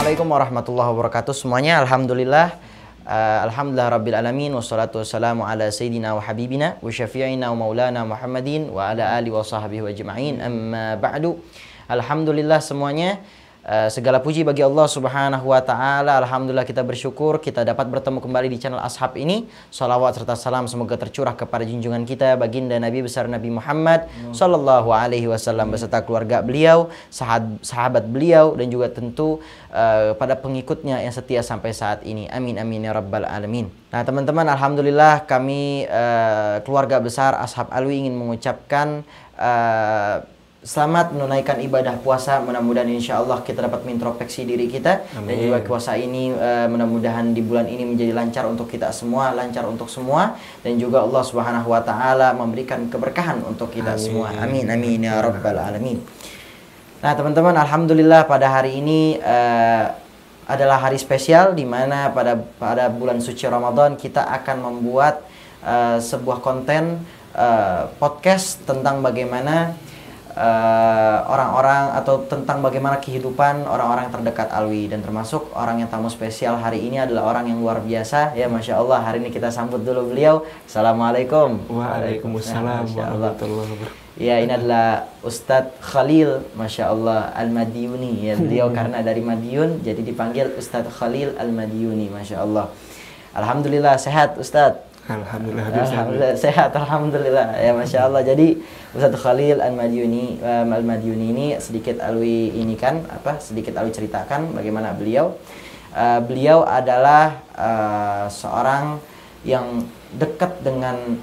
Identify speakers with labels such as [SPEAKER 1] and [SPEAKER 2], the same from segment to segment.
[SPEAKER 1] Assalamualaikum warahmatullahi wabarakatuh semuanya. Alhamdulillah, alhamdulillah rabbil alamin, wassalatu wassalamu ala sayyidina wa habibina wa syafi'ina wa maulana Muhammadin wa ala alihi wa sahbihi wa ajma'in. Amma ba'du. Alhamdulillah semuanya. Segala puji bagi Allah Subhanahu wa taala. Alhamdulillah kita bersyukur kita dapat bertemu kembali di channel Ashab ini. Salawat serta salam semoga tercurah kepada junjungan kita baginda Nabi besar Nabi Muhammad sallallahu alaihi wasallam beserta keluarga beliau, sahabat beliau dan juga tentu pada pengikutnya yang setia sampai saat ini. Amin amin ya rabbal alamin. Nah, teman-teman, alhamdulillah kami keluarga besar Ashab Alwi ingin mengucapkan selamat menunaikan ibadah puasa. Mudah-mudahan insya Allah kita dapat mengintrospeksi diri kita. Amin. Dan juga puasa ini mudah-mudahan di bulan ini menjadi lancar untuk kita semua, lancar untuk semua, dan juga Allah Subhanahu wa taala memberikan keberkahan untuk kita semua. Amin amin ya rabbal alamin. Nah, teman-teman, alhamdulillah pada hari ini adalah hari spesial di mana pada bulan suci Ramadan kita akan membuat sebuah konten podcast tentang bagaimana orang-orang atau tentang bagaimana kehidupan orang-orang terdekat Alwi, dan termasuk orang yang tamu spesial hari ini adalah orang yang luar biasa ya, Masya Allah. Hari ini kita sambut dulu beliau. Assalamualaikum.
[SPEAKER 2] Waalaikumsalam warahmatullahi wabarakatuh.
[SPEAKER 1] Ya, ini adalah Ustadz Khalil, Masya Allah, Al-Madiuni ya. Beliau karena dari Madiun jadi dipanggil Ustadz Khalil Al-Madiuni, Masya Allah. Alhamdulillah sehat Ustadz.
[SPEAKER 2] Alhamdulillah
[SPEAKER 1] sehat, alhamdulillah ya, Masya Allah. Jadi Ustadz Khalil Al-Madiuni ini sedikit Alwi ini kan sedikit Alwi ceritakan bagaimana beliau. Beliau adalah seorang yang dekat dengan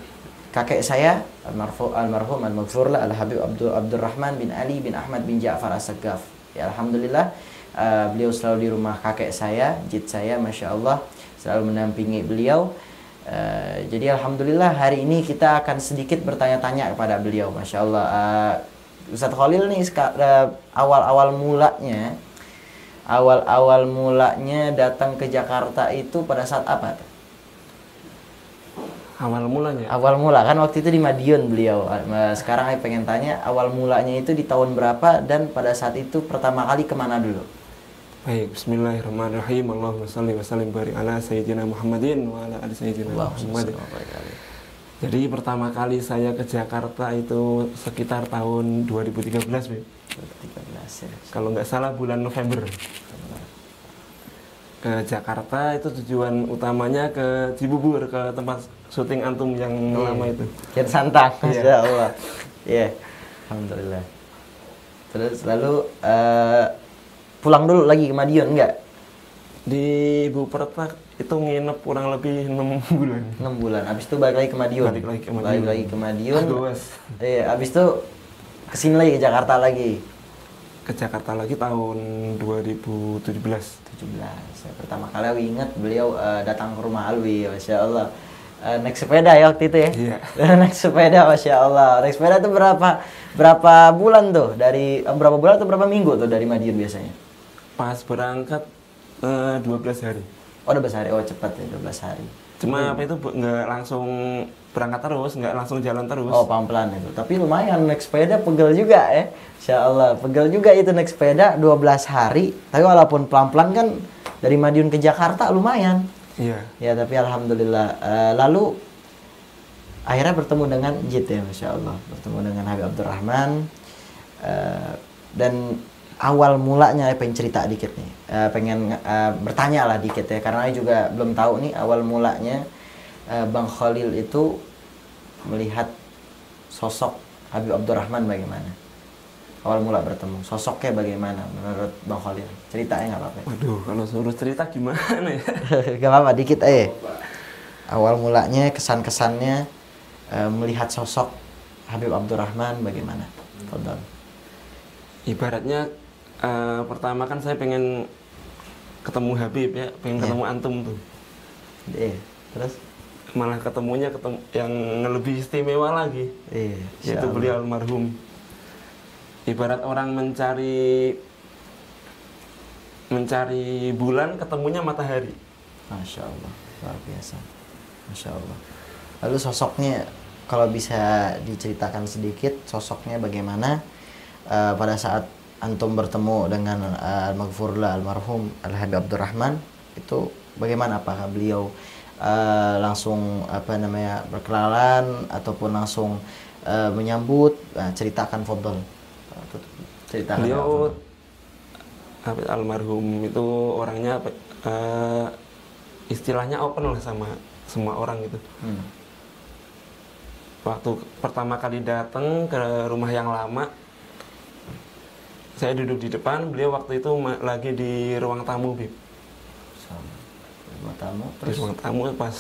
[SPEAKER 1] kakek saya almarhum al-maghfurlah Al-Habib Abdurrahman bin Ali bin Ahmad bin Ja'far As-Saggaf. Ya, alhamdulillah beliau selalu di rumah kakek saya, jid saya, Masya Allah, selalu mendampingi beliau. Jadi alhamdulillah hari ini kita akan sedikit bertanya-tanya kepada beliau, Masya Allah. Ustadz Khalil nih awal-awal mulanya datang ke Jakarta itu pada saat apa? Awal mula kan waktu itu di Madiun beliau. Sekarang saya pengen tanya awal mulanya itu di tahun berapa, dan pada saat itu pertama kali kemana dulu?
[SPEAKER 2] Baik, bismillahirrahmanirrahim. Allahumma salli wa sallim barik ala sayyidina Muhammadin wa ala ali sayyidina Muhammad. Jadi pertama kali saya ke Jakarta itu sekitar tahun 2013, Beb. 2013 ya. Kalau nggak salah bulan November. Ke Jakarta itu tujuan utamanya ke Cibubur, ke tempat syuting antum yang lama itu.
[SPEAKER 1] Kian Santang, Masya Allah. Iya, alhamdulillah. Terus lalu pulang dulu lagi ke Madiun enggak?
[SPEAKER 2] Di Buperta itu nginep kurang lebih 6 bulan.
[SPEAKER 1] 6 bulan. Habis itu balik lagi ke Madiun. Balik lagi ke Madiun. Iya, habis itu kesini lagi ke Jakarta lagi.
[SPEAKER 2] Ke Jakarta lagi tahun 2017.
[SPEAKER 1] 17. Saya pertama kali aku ingat beliau datang ke rumah Alwi, Masya Allah. Naik sepeda ya waktu itu ya?
[SPEAKER 2] Iya.
[SPEAKER 1] Naik sepeda, Masya Allah. Naik sepeda itu berapa bulan tuh? Berapa bulan atau berapa minggu tuh dari Madiun biasanya?
[SPEAKER 2] Pas berangkat 12 hari.
[SPEAKER 1] Oh, 12 hari. Oh, cepat ya, 12 hari.
[SPEAKER 2] Cuma apa itu nggak langsung berangkat terus, nggak langsung jalan terus.
[SPEAKER 1] Oh, pelan-pelan itu. Tapi lumayan naik sepeda, pegel juga ya. Insya Allah, pegel juga itu naik sepeda 12 hari. Tapi walaupun pelan-pelan kan dari Madiun ke Jakarta lumayan.
[SPEAKER 2] Iya.
[SPEAKER 1] Ya, tapi alhamdulillah. Lalu akhirnya bertemu dengan Jid ya, Masya Allah. Bertemu dengan Habib Abdurrahman. Dan awal mulanya pengen cerita dikit nih, pengen bertanya lah dikit ya, karena saya juga belum tahu nih awal mulanya Bang Khalil itu melihat sosok Habib Abdurrahman bagaimana? Awal mula bertemu, sosoknya bagaimana menurut Bang Khalil? Ceritanya nggak apa-apa?
[SPEAKER 2] Waduh, kalau suruh cerita gimana ya?
[SPEAKER 1] Gak apa-apa, dikit aja. Awal mulanya, kesan-kesannya melihat sosok Habib Abdurrahman bagaimana? Fadhal.
[SPEAKER 2] Ibaratnya pertama kan saya pengen ketemu Habib ya, pengen ketemu antum tuh.
[SPEAKER 1] Terus
[SPEAKER 2] malah ketemunya yang lebih istimewa lagi. Yaitu beliau almarhum. Ibarat orang mencari bulan, ketemunya matahari.
[SPEAKER 1] Masya Allah, luar biasa. Masya Allah. Lalu sosoknya, kalau bisa diceritakan sedikit, sosoknya bagaimana pada saat antum bertemu dengan al-maghfurlah almarhum Al-Habib Abdurrahman itu bagaimana? Apakah beliau langsung apa namanya berkenalan ataupun langsung menyambut? Ceritakan fadhol. Ceritakan.
[SPEAKER 2] Beliau almarhum itu orangnya istilahnya open lah sama semua orang gitu. Waktu pertama kali datang ke rumah yang lama, saya duduk di depan, beliau waktu itu lagi di ruang tamu, Bib.
[SPEAKER 1] Ruang tamu,
[SPEAKER 2] terus di ruang tamu pas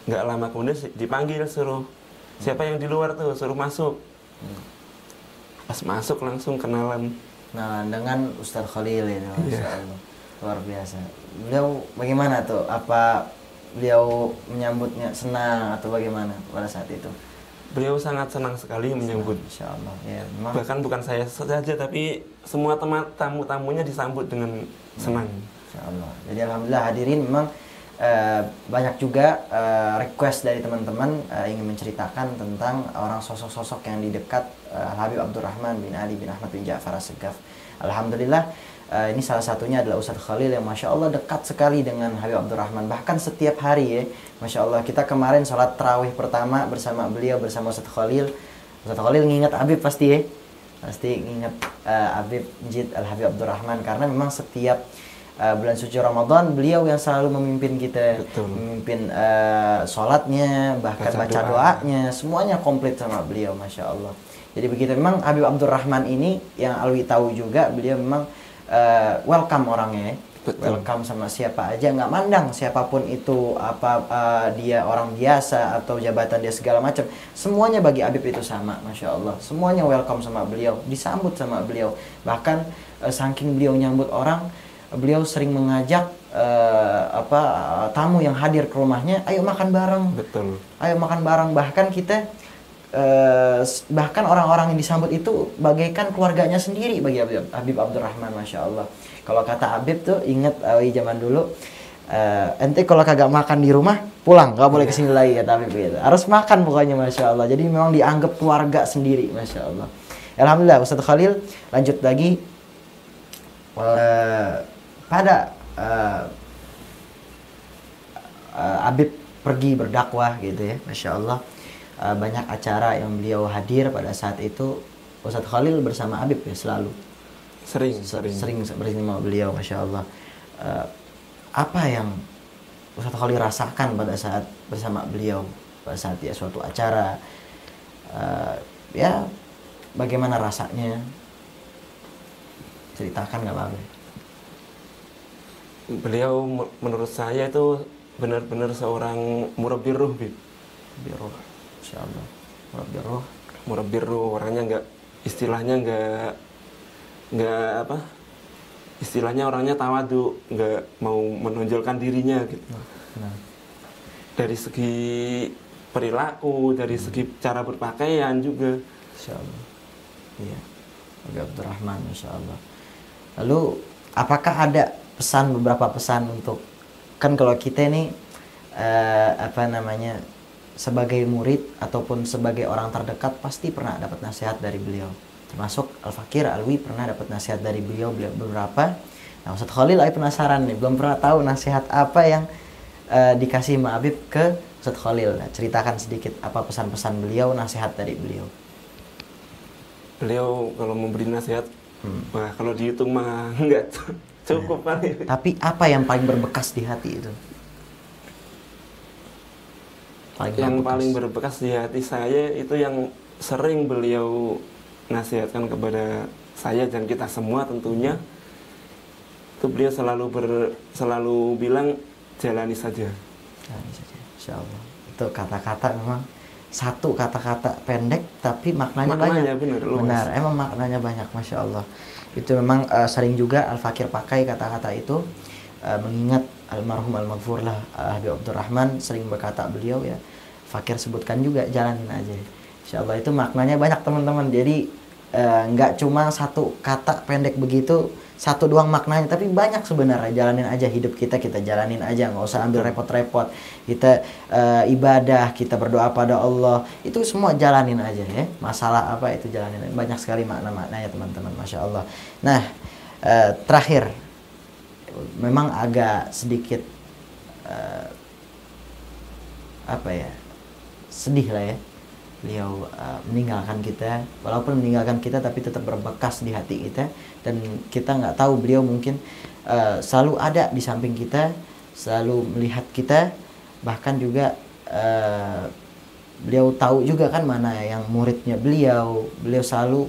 [SPEAKER 2] nggak lama kemudian dipanggil, suruh siapa yang di luar tuh, suruh masuk. Pas masuk langsung kenalan.
[SPEAKER 1] Nah, dengan Ustadz Khalil ini, Masya Allah. Luar biasa. Beliau bagaimana tuh? Apa beliau menyambutnya senang atau bagaimana pada saat itu?
[SPEAKER 2] Beliau sangat senang sekali menyambut.
[SPEAKER 1] Insya Allah. Ya, memang.
[SPEAKER 2] Bahkan bukan saya saja, tapi semua tamu-tamunya disambut dengan senang.
[SPEAKER 1] Insya Allah. Jadi alhamdulillah hadirin memang banyak juga request dari teman-teman ingin menceritakan tentang orang sosok-sosok yang di dekat Habib Abdurrahman bin Ali bin Ahmad bin Ja'far As-Segaf. Alhamdulillah ini salah satunya adalah Ustadz Khalil yang Masya Allah dekat sekali dengan Habib Abdurrahman. Bahkan setiap hari ya, Masya Allah. Kita kemarin sholat tarawih pertama bersama beliau, bersama Ustadz Khalil. Ustadz Khalil nginget Habib pasti ya. Pasti nginget Habib Jid Al-Habib Abdurrahman. Karena memang setiap bulan suci Ramadan beliau yang selalu memimpin kita.
[SPEAKER 2] Betul.
[SPEAKER 1] Memimpin sholatnya, bahkan baca doanya. Semuanya komplit sama beliau, Masya Allah. Jadi begitu, memang Habib Abdurrahman ini yang Alwi tahu juga, beliau memang welcome orangnya. Betul. Welcome sama siapa aja, nggak mandang siapapun itu, dia orang biasa atau jabatan dia segala macam, semuanya bagi Habib itu sama, Masya Allah. Semuanya welcome sama beliau, disambut sama beliau. Bahkan saking beliau nyambut orang, beliau sering mengajak tamu yang hadir ke rumahnya, ayo makan bareng.
[SPEAKER 2] Betul. Ayo
[SPEAKER 1] makan bareng. Bahkan kita bahkan orang-orang yang disambut itu bagaikan keluarganya sendiri bagi Habib Abdurrahman, Masya Allah. Kalau kata Habib tuh, ingat zaman dulu, ente kalau kagak makan di rumah, pulang, gak boleh kesini lagi, kata Habib gitu. Harus makan pokoknya, Masya Allah. Jadi memang dianggap keluarga sendiri, Masya Allah. Alhamdulillah, Ustadz Khalil lanjut lagi. Pada Habib pergi berdakwah gitu ya, Masya Allah. Banyak acara yang beliau hadir pada saat itu. Ustadz Khalil bersama Habib ya selalu. Sering bersama beliau, Masya Allah. Apa yang Ustadz Khalil rasakan pada saat bersama beliau, pada saat ya suatu acara, ya bagaimana rasanya? Ceritakan nggak apa-apa.
[SPEAKER 2] Beliau menurut saya itu benar-benar seorang murabbir ruh, Bib.
[SPEAKER 1] Biruh, Insya Allah.
[SPEAKER 2] Murabbir ruh, orangnya nggak, istilahnya nggak apa, istilahnya orangnya tawadu, nggak mau menonjolkan dirinya gitu. Nah. Dari segi perilaku, dari segi cara berpakaian juga.
[SPEAKER 1] Insya Allah. Iya. Habib Abdurrahman, Insya Allah. Lalu apakah ada beberapa pesan untuk, kan kalau kita ini sebagai murid ataupun sebagai orang terdekat pasti pernah dapat nasihat dari beliau. Termasuk Al-Fakir Alwi pernah dapat nasihat dari beliau beberapa. Nah, Ustadz Khalil penasaran nih, belum pernah tahu nasihat apa yang dikasih Ma Habib ke Ustadz Khalil. Nah, ceritakan sedikit apa pesan-pesan beliau, nasihat dari beliau.
[SPEAKER 2] Beliau kalau memberi nasihat, wah kalau dihitung mah enggak cukup kali.
[SPEAKER 1] Tapi apa yang paling berbekas di hati itu?
[SPEAKER 2] Paling berbekas di hati saya itu yang sering beliau nasihatkan kepada saya dan kita semua tentunya. Itu beliau selalu bilang jalani saja.
[SPEAKER 1] Jalani saja, Insya Allah. Itu kata-kata memang satu kata-kata pendek tapi maknanya banyak. Benar, emang maknanya banyak, Masya Allah. Itu memang sering juga Al-Fakir pakai kata-kata itu mengingat almarhum al-maghfurlah Habib Abdurrahman, sering berkata beliau ya, Fakir sebutkan juga jalanin aja. Insya Allah itu maknanya banyak teman-teman. Jadi nggak cuma satu kata pendek begitu satu doang maknanya, tapi banyak sebenarnya. Jalanin aja hidup kita, kita jalanin aja, nggak usah ambil repot-repot. Kita ibadah, kita berdoa pada Allah, itu semua jalanin aja ya. Masalah apa itu jalanin, banyak sekali makna-maknanya teman-teman, masya Allah. Nah, terakhir, memang agak sedikit apa ya, sedih lah ya, beliau meninggalkan kita. Walaupun meninggalkan kita, tapi tetap berbekas di hati kita, dan kita nggak tahu beliau mungkin selalu ada di samping kita, selalu melihat kita, bahkan juga beliau tahu juga kan mana yang muridnya beliau. Beliau selalu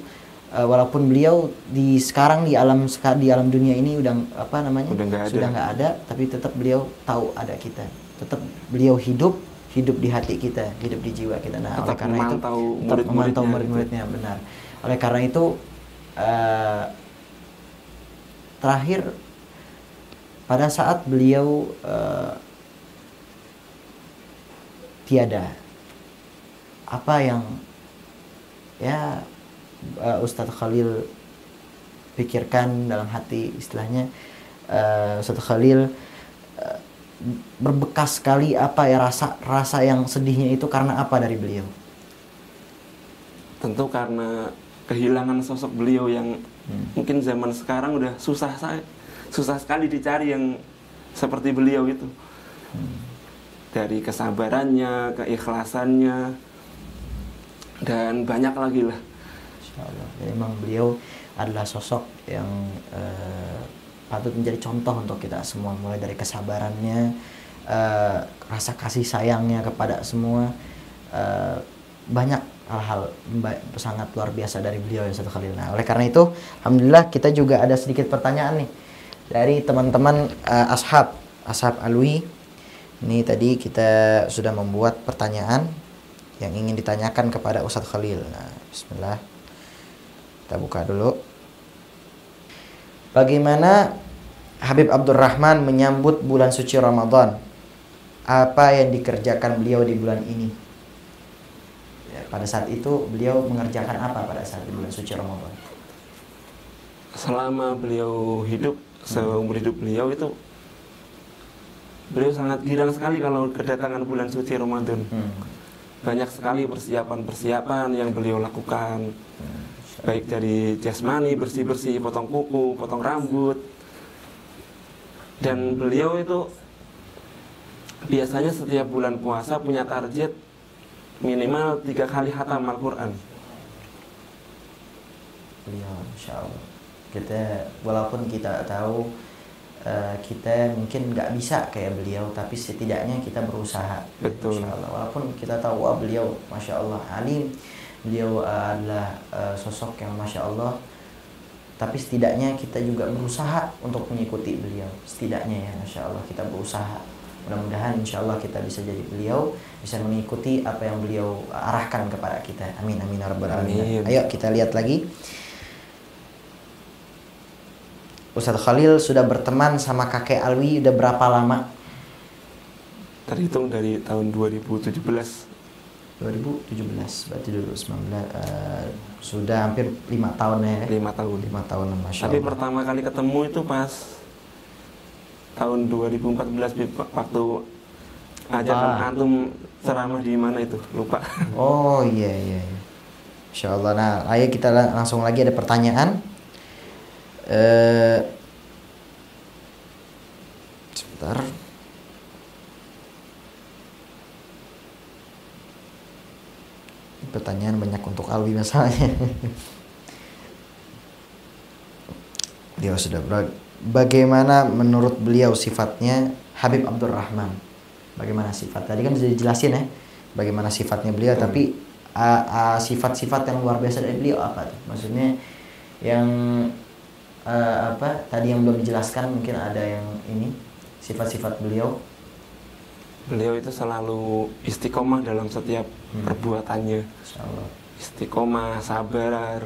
[SPEAKER 1] walaupun beliau sekarang di alam dunia ini udah apa namanya, sudah nggak ada, tapi tetap beliau tahu ada kita, tetap beliau hidup di hati kita, hidup di jiwa kita. Nah, oleh karena itu tetap memantau murid-muridnya, benar. Oleh karena itu terakhir pada saat beliau tiada, apa yang ya Ustadz Khalil pikirkan dalam hati, istilahnya Ustadz Khalil berbekas sekali, apa ya, rasa yang sedihnya itu karena apa dari beliau?
[SPEAKER 2] Tentu karena kehilangan sosok beliau yang mungkin zaman sekarang udah susah sekali dicari yang seperti beliau itu. Dari kesabarannya, keikhlasannya, dan banyak lagi lah.
[SPEAKER 1] Insyaallah. Jadi memang beliau adalah sosok yang patut menjadi contoh untuk kita semua, mulai dari kesabarannya, rasa kasih sayangnya kepada semua, banyak hal-hal sangat luar biasa dari beliau ya Ustadz Khalil. Nah, oleh karena itu, alhamdulillah kita juga ada sedikit pertanyaan nih dari teman-teman ashab Alwi. Ini tadi kita sudah membuat pertanyaan yang ingin ditanyakan kepada Ustadz Khalil. Nah, bismillah. Kita buka dulu. Bagaimana Habib Abdurrahman menyambut bulan suci Ramadan? Apa yang dikerjakan beliau di bulan ini? Ya, pada saat itu beliau mengerjakan apa pada saat di bulan suci Ramadan?
[SPEAKER 2] Selama beliau hidup, seumur hidup beliau itu, beliau sangat girang sekali kalau kedatangan bulan suci Ramadan. Banyak sekali persiapan-persiapan yang beliau lakukan. Baik dari jasmani, bersih-bersih, potong kuku, potong rambut. Dan beliau itu biasanya setiap bulan puasa punya target minimal 3 kali khatam Al-Quran.
[SPEAKER 1] Beliau, insya Allah. Walaupun kita tahu kita mungkin nggak bisa kayak beliau, tapi setidaknya kita berusaha.
[SPEAKER 2] Betul.
[SPEAKER 1] Insya Allah. Walaupun kita tahu, wah beliau, masya Allah, alim. Beliau adalah sosok yang masya Allah, tapi setidaknya kita juga berusaha untuk mengikuti beliau. Setidaknya ya, masya Allah, kita berusaha. Mudah-mudahan insya Allah kita bisa jadi beliau, bisa mengikuti apa yang beliau arahkan kepada kita. Amin, amin, ya rabbal alamin. Ayo kita lihat lagi. Ustadz Khalil sudah berteman sama kakek Alwi udah berapa lama?
[SPEAKER 2] Terhitung dari tahun 2017.
[SPEAKER 1] 2017, berarti dulu 19, sudah hampir 5 tahun ya.
[SPEAKER 2] 5 tahun.
[SPEAKER 1] 5 tahun, masya
[SPEAKER 2] Tapi
[SPEAKER 1] Allah.
[SPEAKER 2] pertama kali ketemu itu pas tahun 2014 waktu ajakan antum ceramah di mana itu, lupa.
[SPEAKER 1] Oh iya. Insya Allah. Nah, ayo kita langsung lagi, ada pertanyaan. Sebentar. Pertanyaan banyak untuk Alwi masalahnya. Beliau sudah bagaimana menurut beliau sifatnya Habib Abdurrahman? Bagaimana sifat? Tadi kan sudah dijelasin ya, bagaimana sifatnya beliau. Tapi sifat-sifat yang luar biasa dari beliau apa tuh? Maksudnya yang apa? Tadi yang belum dijelaskan, mungkin ada yang ini sifat-sifat beliau.
[SPEAKER 2] Beliau itu selalu istiqomah dalam setiap perbuatannya.
[SPEAKER 1] Insyaallah.
[SPEAKER 2] Istiqomah, sabar.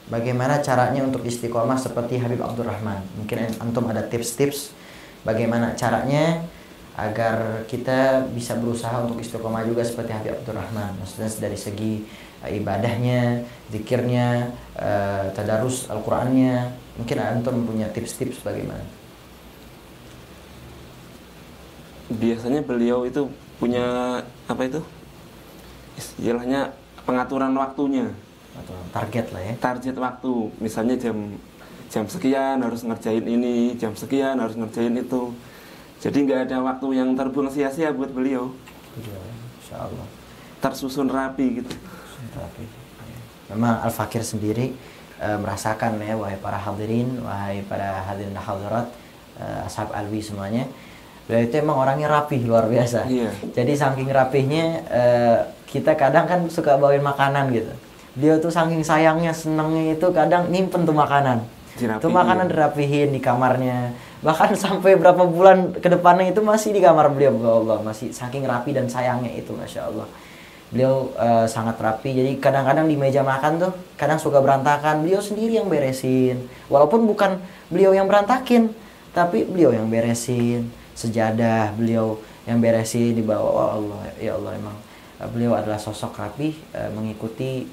[SPEAKER 1] Bagaimana caranya untuk istiqomah seperti Habib Abdurrahman? Mungkin antum ada tips-tips bagaimana caranya agar kita bisa berusaha untuk istiqomah juga seperti Habib Abdurrahman. Maksudnya dari segi ibadahnya, zikirnya, tadarus Al-Qur'annya. Mungkin antum punya tips-tips bagaimana?
[SPEAKER 2] Biasanya beliau itu punya apa itu? Istilahnya pengaturan waktunya.
[SPEAKER 1] Atau target lah ya.
[SPEAKER 2] Target waktu. Misalnya jam sekian harus ngerjain ini, jam sekian harus ngerjain itu. Jadi nggak ada waktu yang terbuang sia-sia buat beliau.
[SPEAKER 1] Iya, Insya Allah.
[SPEAKER 2] Tersusun rapi gitu.
[SPEAKER 1] Rapi. Memang Al-Fakir sendiri merasakan ya, wahai para hadirin, wahai para hadirin dan hadirat, ashab alwi semuanya. Beliau itu emang orangnya rapih luar biasa.
[SPEAKER 2] Iya.
[SPEAKER 1] Jadi saking rapihnya kita kadang kan suka bawain makanan gitu. Dia tuh saking sayangnya, senangnya itu kadang nyimpen tuh makanan. Itu makanan dirapihin di kamarnya. Bahkan sampai berapa bulan ke depannya itu masih di kamar beliau. Allah, masih saking rapi dan sayangnya itu, Masya Allah. Beliau sangat rapi. Jadi kadang-kadang di meja makan tuh kadang suka berantakan. Beliau sendiri yang beresin. Walaupun bukan beliau yang berantakin, tapi beliau yang beresin. Sejadah beliau yang beresin di bawah. Oh Allah, ya Allah, emang beliau adalah sosok rapi, mengikuti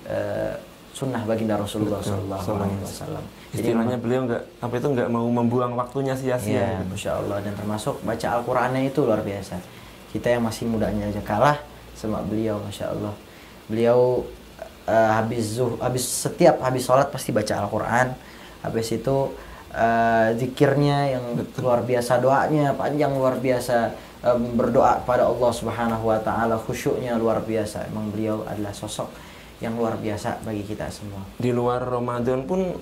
[SPEAKER 1] sunnah baginda Rasulullah SAW.
[SPEAKER 2] Istilahnya beliau nggak mau membuang waktunya sia-sia.
[SPEAKER 1] Ya, Masya Allah. Dan termasuk baca Al-Qur'annya itu luar biasa. Kita yang masih mudanya aja kalah sama beliau, Masya Allah. Beliau setiap habis sholat pasti baca Al-Qur'an. Habis itu zikirnya yang luar biasa, doanya panjang luar biasa, berdoa kepada Allah Subhanahu wa taala, khusyuknya luar biasa. Emang beliau adalah sosok yang luar biasa bagi kita semua.
[SPEAKER 2] Di luar Ramadan pun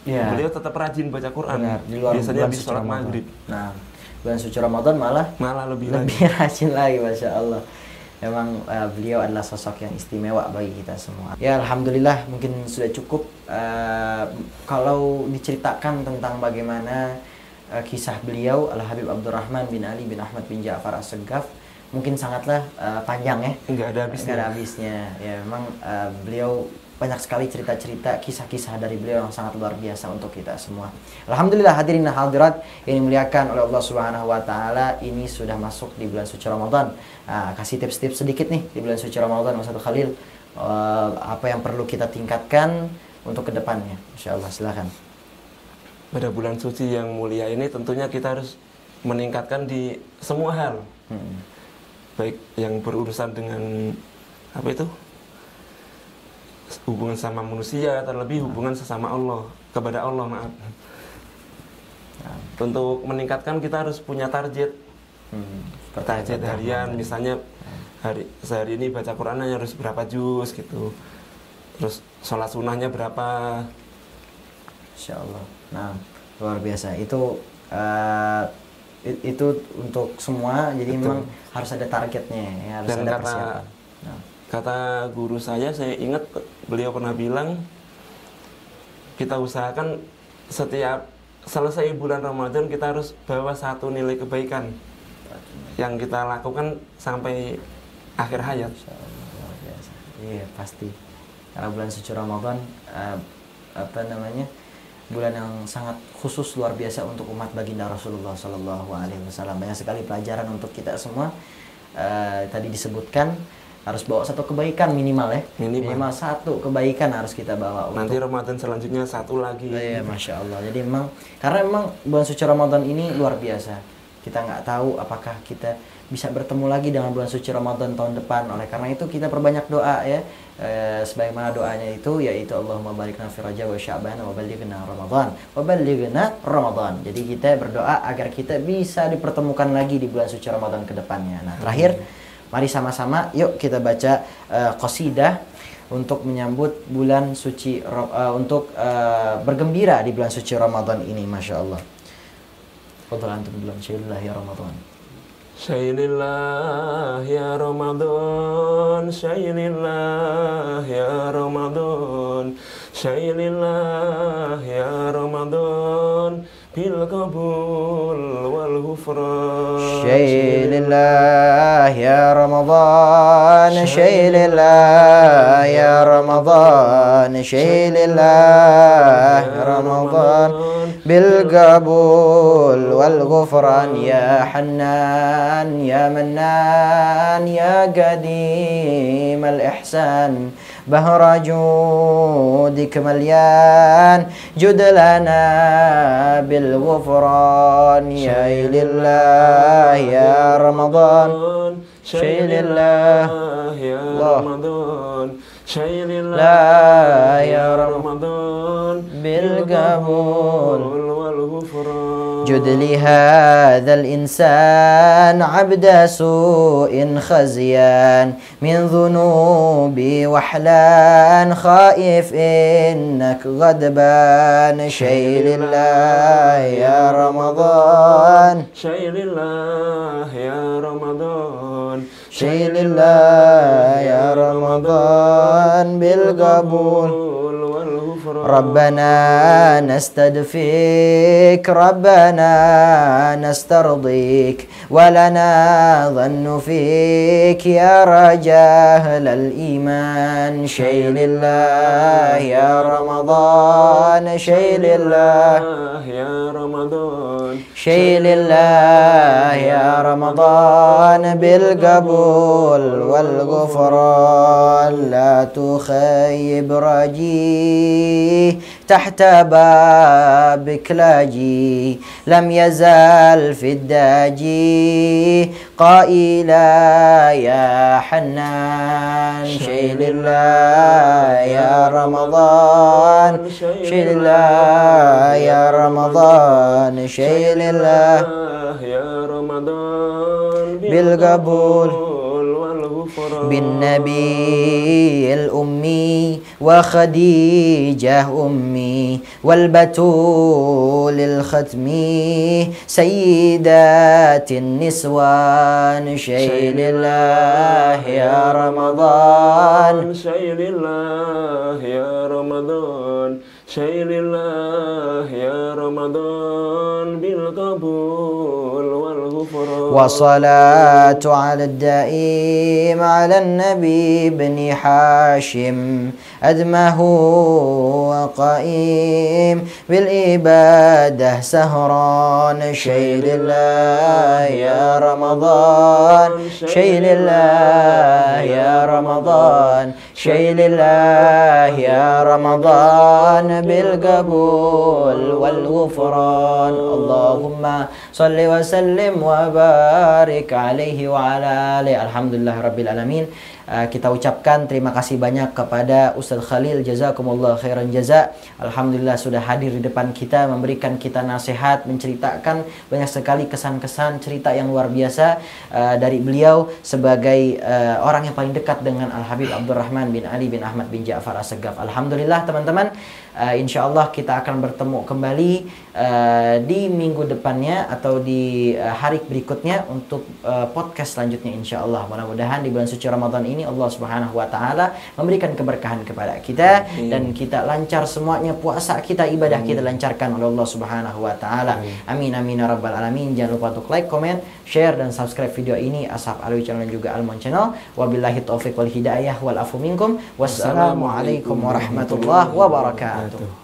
[SPEAKER 2] ya, beliau tetap rajin baca Quran.
[SPEAKER 1] Benar, di luar
[SPEAKER 2] biasanya habis sholat maghrib.
[SPEAKER 1] Nah, bulan suci Ramadan malah
[SPEAKER 2] lebih
[SPEAKER 1] rajin lagi, Masya Allah. Memang beliau adalah sosok yang istimewa bagi kita semua. Ya, alhamdulillah, mungkin sudah cukup kalau diceritakan tentang bagaimana kisah beliau Al-Habib Abdurrahman bin Ali bin Ahmad bin Ja'far As-Saggaf, mungkin sangatlah panjang ya.
[SPEAKER 2] Nggak ada habisnya.
[SPEAKER 1] Ya, memang beliau banyak sekali cerita-cerita, kisah-kisah dari beliau yang sangat luar biasa untuk kita semua. Alhamdulillah, hadirin dan hadirat yang dimuliakan oleh Allah Subhanahu wa taala, ini sudah masuk di bulan suci Ramadan. Kasih tips-tips sedikit nih di bulan suci Ramadan, Ustaz Khalil, apa yang perlu kita tingkatkan untuk kedepannya, insyaallah. Silakan.
[SPEAKER 2] Pada bulan suci yang mulia ini tentunya kita harus meningkatkan di semua hal. Baik yang berurusan dengan apa itu? Hubungan sama manusia, terlebih hubungan sesama Allah, kepada Allah, maaf. Untuk meningkatkan kita harus punya target. Target harian, misalnya sehari ini baca Qurannya harus berapa juz gitu. Terus sholat sunnahnya berapa.
[SPEAKER 1] Insya Allah. Nah, luar biasa. Itu untuk semua, jadi memang harus ada targetnya, ya, harus ada persiapan.
[SPEAKER 2] Kata guru saya ingat beliau pernah bilang, kita usahakan setiap selesai bulan Ramadan kita harus bawa satu nilai kebaikan yang kita lakukan sampai akhir hayat.
[SPEAKER 1] Iya, pasti. Karena bulan suci Ramadan bulan yang sangat khusus luar biasa untuk umat baginda Rasulullah SAW. Banyak sekali pelajaran untuk kita semua. Tadi disebutkan harus bawa satu kebaikan minimal ya. Minimal satu kebaikan harus kita bawa.
[SPEAKER 2] Nanti Ramadan selanjutnya satu lagi.
[SPEAKER 1] Iya, Masya Allah. Jadi karena memang bulan suci Ramadan ini luar biasa. Kita nggak tahu apakah kita bisa bertemu lagi dengan bulan suci Ramadan tahun depan. Oleh karena itu kita perbanyak doa ya. Sebagaimana doanya itu, yaitu Allahumma barikna fi Rajab wa Sya'ban wa ballighna Ramadan. Wa ballighna Ramadan. Jadi kita berdoa agar kita bisa dipertemukan lagi di bulan suci Ramadan ke depannya. Nah, terakhir, mari sama-sama yuk kita baca qasidah untuk menyambut bulan suci, untuk bergembira di bulan suci Ramadan ini, Masya Allah. Fadhal antum duluan. Syailillah ya Ramadan.
[SPEAKER 2] Syailillah ya Ramadan, syailillah ya Ramadan, syailillah ya Ramadan, بالقبول والغفران
[SPEAKER 1] شيء لله يا رمضان شيء لله يا رمضان شيء لله يا رمضان بالقبول والغفران يا حنان يا منان يا قديم الإحسان بهر جودك مليان جد لنا بالغفران يا لله يا رمضان شيء لله
[SPEAKER 2] يا رمضان شيء لله
[SPEAKER 1] يا
[SPEAKER 2] رمضان
[SPEAKER 1] بالقبول
[SPEAKER 2] والغفران
[SPEAKER 1] جد لهذا الإنسان عبد سوء خزيان من ذنوبي وحلان خائف إنك غضبان شيء لله يا رمضان
[SPEAKER 2] شيء لله يا رمضان
[SPEAKER 1] شيء لله يا رمضان بالقبول ربنا نستدفيك ربنا نسترضيك ولنا ظن فيك يا رجاء الإيمان شيء لله يا رمضان شيء لله
[SPEAKER 2] يا رمضان
[SPEAKER 1] شيء لله يا رمضان بالقبول والغفران لا تخيب رجي تحت بابك لاجي لم يزال في الداجي قائلا يا حنان شيء لله يا رمضان شيء لله يا رمضان شيء لله
[SPEAKER 2] يا رمضان
[SPEAKER 1] بالقبول بالنبي الأمي وخديجة أمي والبتول الختمي سيدات النسوان شيء لله يا رمضان
[SPEAKER 2] شيء لله يا رمضان شيء لله يا رمضان بالقبول والغفران
[SPEAKER 1] وصلاة على الدائم على النبي بن حاشم أدمه وقائم بالإبادة سهران شيء لله يا رمضان شيء لله يا رمضان شيء لله يا رمضان بالقبول والغفران اللهم صل وسلم وبارك عليه وعلى آله. Alhamdulillah Rabbil Alamin. Kita ucapkan terima kasih banyak kepada Ustadz Khalil, jazakumullah khairan jaza. Alhamdulillah sudah hadir di depan kita, memberikan kita nasihat, menceritakan banyak sekali kesan-kesan cerita yang luar biasa dari beliau sebagai orang yang paling dekat dengan Al-Habib Abdurrahman bin Ali bin Ahmad bin Ja'far As-Segaf. Alhamdulillah teman-teman, insya Allah kita akan bertemu kembali di minggu depannya atau di hari berikutnya untuk podcast selanjutnya insya Allah. Mudah-mudahan di bulan suci Ramadan ini Allah Subhanahu wa taala memberikan keberkahan kepada kita dan kita lancar semuanya, puasa kita, ibadah kita lancarkan oleh Allah Subhanahu wa taala. Amin amin ya rabbal alamin. Jangan lupa untuk like, comment, share dan subscribe video ini Ashab Alwi Channel dan juga Almon Channel. Wabillahi taufiq wal hidayah wal afu minkum. Wassalamualaikum warahmatullahi wabarakatuh.